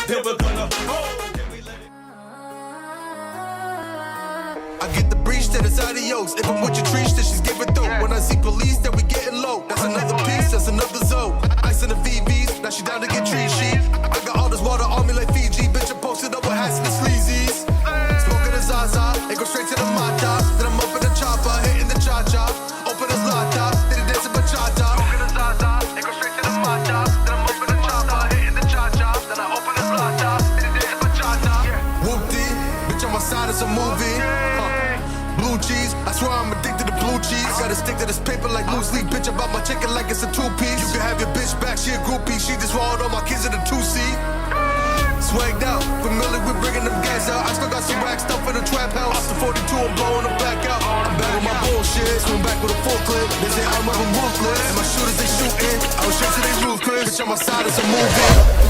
never gonna hold. I get the breach, then it's adios. If I'm with your trees, then she's giving through. When I see police, then we getting low. That's another piece, that's another zone. Ice in the VVs, now she down to get treachy. I got all this water on me like Fiji. Bitch, I posted up with hats and the sleazies. Smoking a Zaza, it go straight to the mata. Then I'm up in the chopper, hitting the cha-cha. Open the lata, then it dancing bachata. Smoking a Zaza, it go straight to the mata. Then I'm up in the chopper, hitting the cha-cha. Then I open the lata, then it dancing bachata. Whoop-dee, bitch on my side, it's a movie. Blue cheese, I swear I'm addicted to blue cheese. Gotta stick to this paper like loose leaf. Bitch, about my chicken like it's a two-piece. You can have your bitch back, she a groupie. She just swallowed all my kids in a two-seat. Swagged out, familiar with bringing them gas out. I still got some rack stuff in the trap house. Off the 42, I'm blowing them back out. I'm back with my bullshit, swing back with a full clip. They say I'm ruthless, and my shooters they shooting. I was straight to they roof, Chris. Bitch, on my side, it's a movie.